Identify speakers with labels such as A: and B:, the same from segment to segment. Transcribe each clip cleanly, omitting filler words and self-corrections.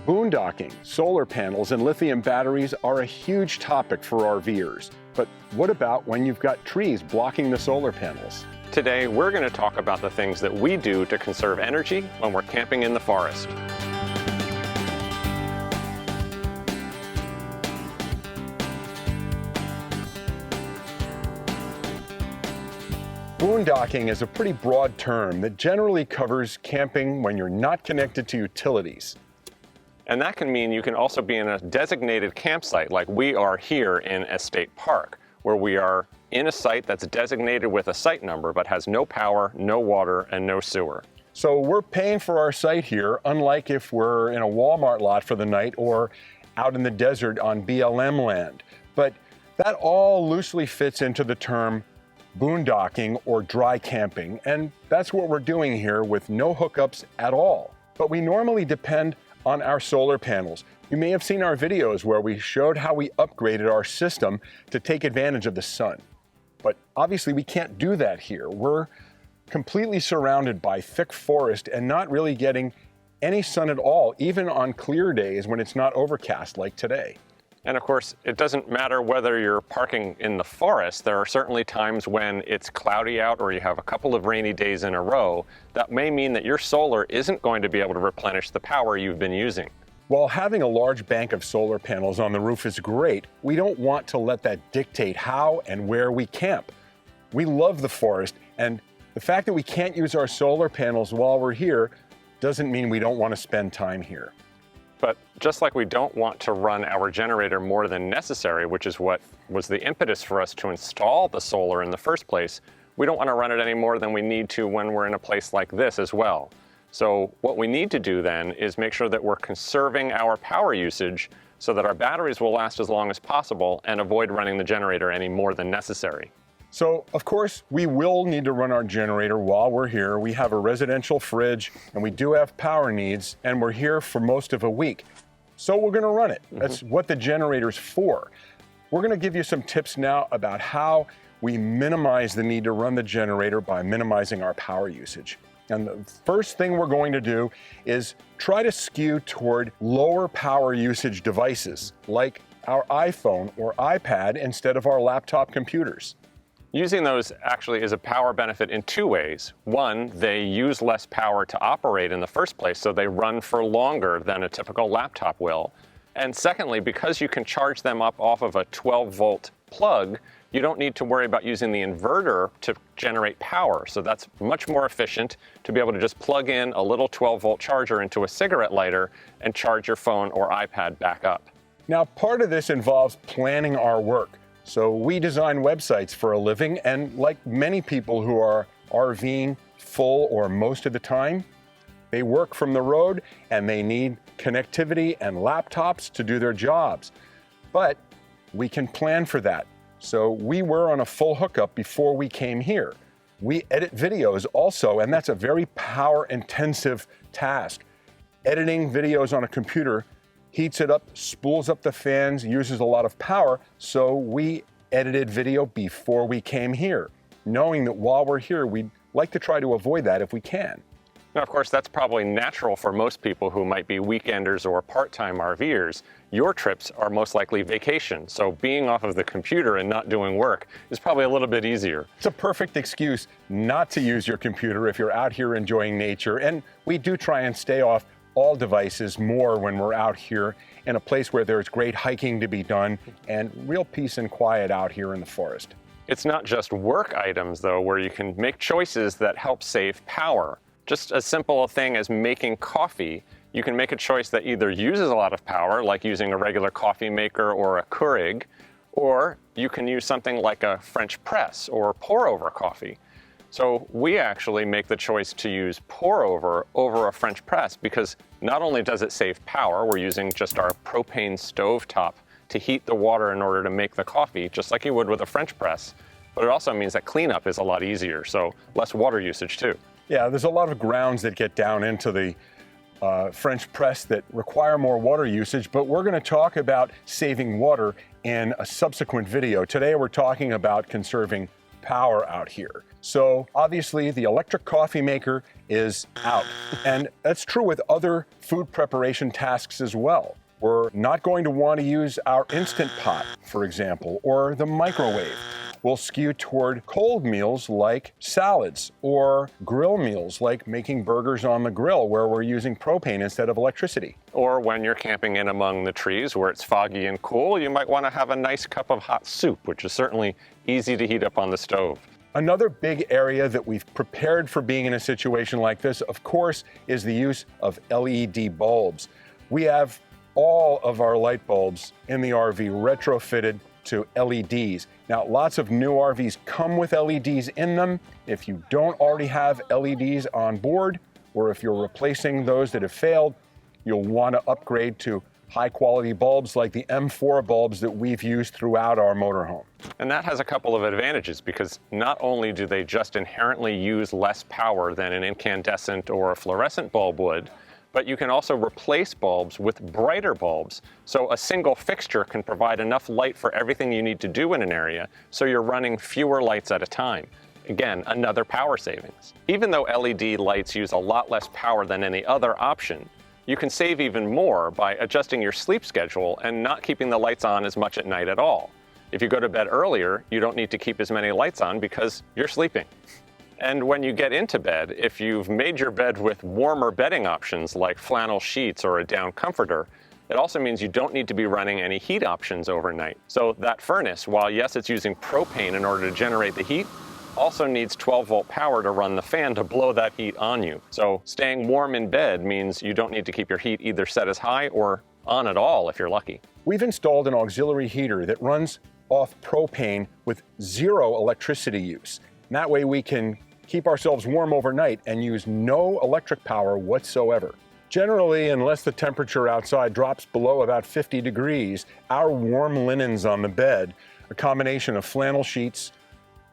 A: Boondocking, solar panels, and lithium batteries are a huge topic for RVers. But what about when you've got trees blocking the solar panels?
B: Today, we're going to talk about the things that we do to conserve energy when we're camping in the forest.
A: Boondocking is a pretty broad term that generally covers camping when you're not connected to utilities.
B: And that can mean you can also be in a designated campsite like we are here in a state park, where we are in a site that's designated with a site number but has no power, no water, and no sewer.
A: So we're paying for our site here, unlike if we're in a Walmart lot for the night or out in the desert on BLM land. But that all loosely fits into the term boondocking or dry camping, and that's what we're doing here with no hookups at all. But we normally depend on our solar panels. You may have seen our videos where we showed how we upgraded our system to take advantage of the sun. But obviously we can't do that here. We're completely surrounded by thick forest and not really getting any sun at all, even on clear days when it's not overcast like today.
B: And of course, it doesn't matter whether you're parking in the forest. There are certainly times when it's cloudy out or you have a couple of rainy days in a row. That may mean that your solar isn't going to be able to replenish the power you've been using.
A: While having a large bank of solar panels on the roof is great, we don't want to let that dictate how and where we camp. We love the forest, and the fact that we can't use our solar panels while we're here doesn't mean we don't want to spend time here.
B: But just like we don't want to run our generator more than necessary, which is what was the impetus for us to install the solar in the first place, we don't want to run it any more than we need to when we're in a place like this as well. So what we need to do then is make sure that we're conserving our power usage so that our batteries will last as long as possible and avoid running the generator any more than necessary.
A: So, of course, we will need to run our generator while we're here. We have a residential fridge, and we do have power needs, and we're here for most of a week. So we're going to run it. That's what the generator's for. We're going to give you some tips now about how we minimize the need to run the generator by minimizing our power usage. And the first thing we're going to do is try to skew toward lower power usage devices, like our iPhone or iPad instead of our laptop computers.
B: Using those actually is a power benefit in two ways. One, they use less power to operate in the first place, so they run for longer than a typical laptop will. And secondly, because you can charge them up off of a 12-volt plug, you don't need to worry about using the inverter to generate power. So that's much more efficient to be able to just plug in a little 12-volt charger into a cigarette lighter and charge your phone or iPad back up.
A: Now, part of this involves planning our work. So we design websites for a living, and like many people who are RVing full or most of the time, they work from the road and they need connectivity and laptops to do their jobs. But we can plan for that. So we were on a full hookup before we came here. We edit videos also, and that's a very power-intensive task. Editing videos on a computer heats it up, spools up the fans, uses a lot of power, so we edited video before we came here, knowing that while we're here, we'd like to try to avoid that if we can.
B: Now, of course, that's probably natural for most people who might be weekenders or part-time RVers. Your trips are most likely vacation, so being off of the computer and not doing work is probably a little bit easier.
A: It's a perfect excuse not to use your computer if you're out here enjoying nature, and we do try and stay off all devices more when we're out here in a place where there's great hiking to be done and real peace and quiet out here in the forest.
B: It's not just work items, though, where you can make choices that help save power. Just as simple a thing as making coffee, you can make a choice that either uses a lot of power, like using a regular coffee maker or a Keurig, or you can use something like a French press or pour-over coffee. So we actually make the choice to use pour-over over a French press because not only does it save power, we're using just our propane stovetop to heat the water in order to make the coffee, just like you would with a French press, but it also means that cleanup is a lot easier, so less water usage too.
A: Yeah, there's a lot of grounds that get down into the French press that require more water usage, but we're going to talk about saving water in a subsequent video. Today we're talking about conserving power out here. So obviously the electric coffee maker is out. And that's true with other food preparation tasks as well. We're not going to want to use our Instant Pot, for example, or the microwave. We'll skew toward cold meals like salads, or grill meals like making burgers on the grill where we're using propane instead of electricity.
B: Or when you're camping in among the trees where it's foggy and cool, you might want to have a nice cup of hot soup, which is certainly easy to heat up on the stove.
A: Another big area that we've prepared for being in a situation like this, of course, is the use of LED bulbs. We have all of our light bulbs in the RV retrofitted to LEDs. Now, lots of new RVs come with LEDs in them. If you don't already have LEDs on board, or if you're replacing those that have failed, you'll want to upgrade to high-quality bulbs like the M4 bulbs that we've used throughout our motorhome.
B: And that has a couple of advantages, because not only do they just inherently use less power than an incandescent or a fluorescent bulb would, but you can also replace bulbs with brighter bulbs, so a single fixture can provide enough light for everything you need to do in an area, so you're running fewer lights at a time. Again, another power savings. Even though LED lights use a lot less power than any other option, you can save even more by adjusting your sleep schedule and not keeping the lights on as much at night at all. If you go to bed earlier, you don't need to keep as many lights on because you're sleeping. And when you get into bed, if you've made your bed with warmer bedding options like flannel sheets or a down comforter, it also means you don't need to be running any heat options overnight. So that furnace, while yes, it's using propane in order to generate the heat, also needs 12-volt power to run the fan to blow that heat on you. So staying warm in bed means you don't need to keep your heat either set as high or on at all if you're lucky.
A: We've installed an auxiliary heater that runs off propane with zero electricity use. And that way we can keep ourselves warm overnight and use no electric power whatsoever. Generally, unless the temperature outside drops below about 50 degrees, our warm linens on the bed, a combination of flannel sheets,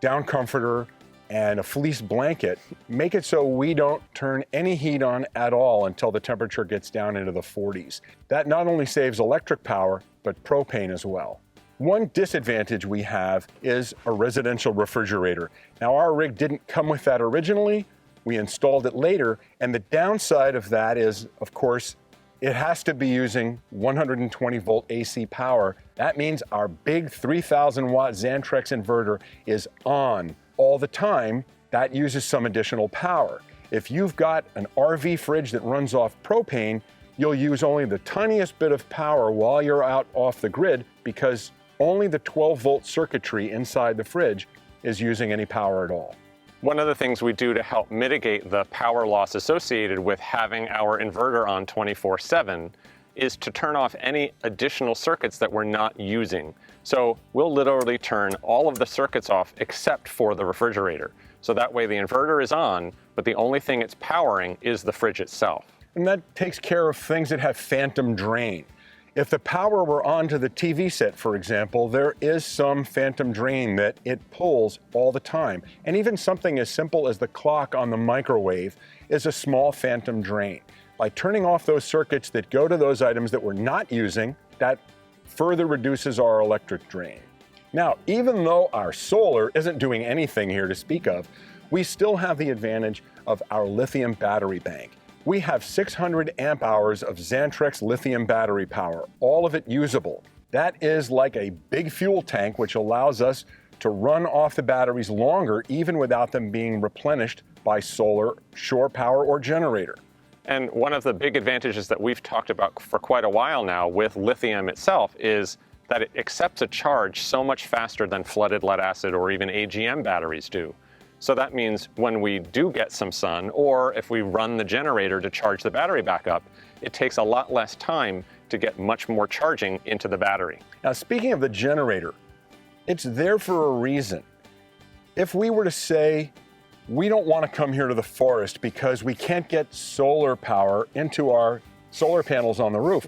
A: down comforter, and a fleece blanket, make it so we don't turn any heat on at all until the temperature gets down into the 40s. That not only saves electric power, but propane as well. One disadvantage we have is a residential refrigerator. Now, our rig didn't come with that originally. We installed it later, and the downside of that is, of course, it has to be using 120-volt AC power. That means our big 3,000-watt Xantrex inverter is on all the time. That uses some additional power. If you've got an RV fridge that runs off propane, you'll use only the tiniest bit of power while you're out off the grid, because only the 12-volt circuitry inside the fridge is using any power at all.
B: One of the things we do to help mitigate the power loss associated with having our inverter on 24/7 is to turn off any additional circuits that we're not using. So we'll literally turn all of the circuits off except for the refrigerator. So that way the inverter is on, but the only thing it's powering is the fridge itself.
A: And that takes care of things that have phantom drain. If the power were on to the TV set, for example, there is some phantom drain that it pulls all the time. And even something as simple as the clock on the microwave is a small phantom drain. By turning off those circuits that go to those items that we're not using, that further reduces our electric drain. Now, even though our solar isn't doing anything here to speak of, we still have the advantage of our lithium battery bank. We have 600 amp hours of Xantrex lithium battery power, all of it usable. That is like a big fuel tank, which allows us to run off the batteries longer, even without them being replenished by solar, shore power, or generator.
B: And one of the big advantages that we've talked about for quite a while now with lithium itself is that it accepts a charge so much faster than flooded lead acid or even AGM batteries do. So that means when we do get some sun, or if we run the generator to charge the battery back up, it takes a lot less time to get much more charging into the battery.
A: Now, speaking of the generator, it's there for a reason. If we were to say, we don't want to come here to the forest because we can't get solar power into our solar panels on the roof,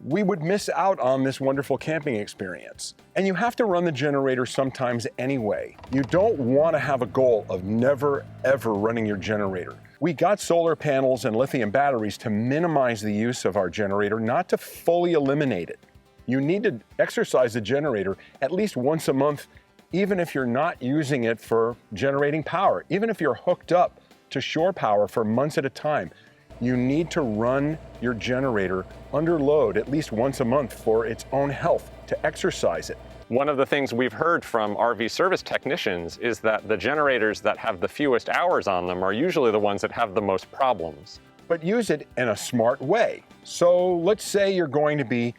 A: we would miss out on this wonderful camping experience. And you have to run the generator sometimes anyway. You don't want to have a goal of never, ever running your generator. We got solar panels and lithium batteries to minimize the use of our generator, not to fully eliminate it. You need to exercise the generator at least once a month even if you're not using it for generating power, even if you're hooked up to shore power for months at a time, you need to run your generator under load at least once a month for its own health, to exercise it.
B: One of the things we've heard from RV service technicians is that the generators that have the fewest hours on them are usually the ones that have the most problems.
A: But use it in a smart way. So let's say you're going to be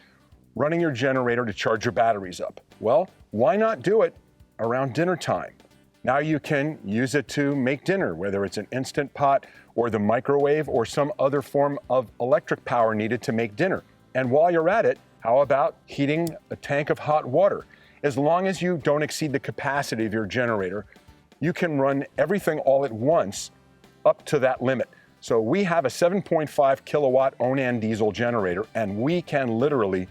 A: running your generator to charge your batteries up. Well, why not do it around dinner time? Now you can use it to make dinner, whether it's an Instant Pot or the microwave or some other form of electric power needed to make dinner. And while you're at it, how about heating a tank of hot water? As long as you don't exceed the capacity of your generator, you can run everything all at once up to that limit. So we have a 7.5 kilowatt Onan diesel generator, and we can literally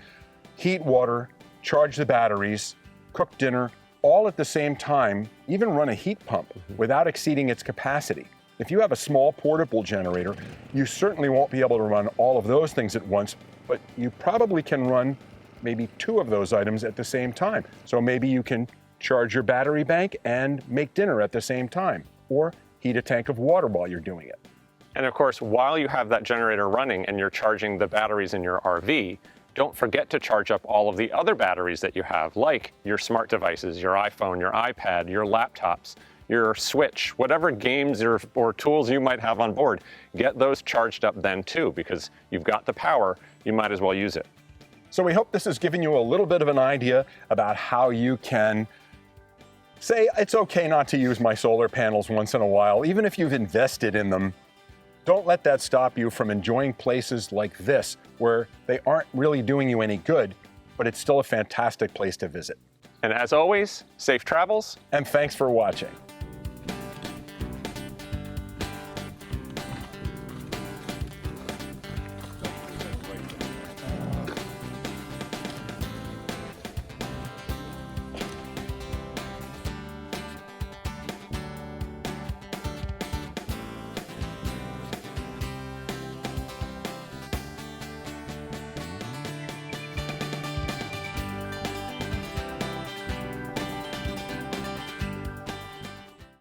A: heat water, charge the batteries, cook dinner, all at the same time, even run a heat pump without exceeding its capacity. If you have a small portable generator, you certainly won't be able to run all of those things at once, but you probably can run maybe 2 of those items at the same time. So maybe you can charge your battery bank and make dinner at the same time, or heat a tank of water while you're doing it.
B: And of course, while you have that generator running and you're charging the batteries in your RV, don't forget to charge up all of the other batteries that you have, like your smart devices, your iPhone, your iPad, your laptops, your Switch, whatever games or tools you might have on board. Get those charged up then too, because you've got the power, you might as well use it.
A: So we hope this has given you a little bit of an idea about how you can say, it's okay not to use my solar panels once in a while, even if you've invested in them. Don't let that stop you from enjoying places like this, where they aren't really doing you any good, but it's still a fantastic place to visit.
B: And as always, safe travels.
A: And thanks for watching.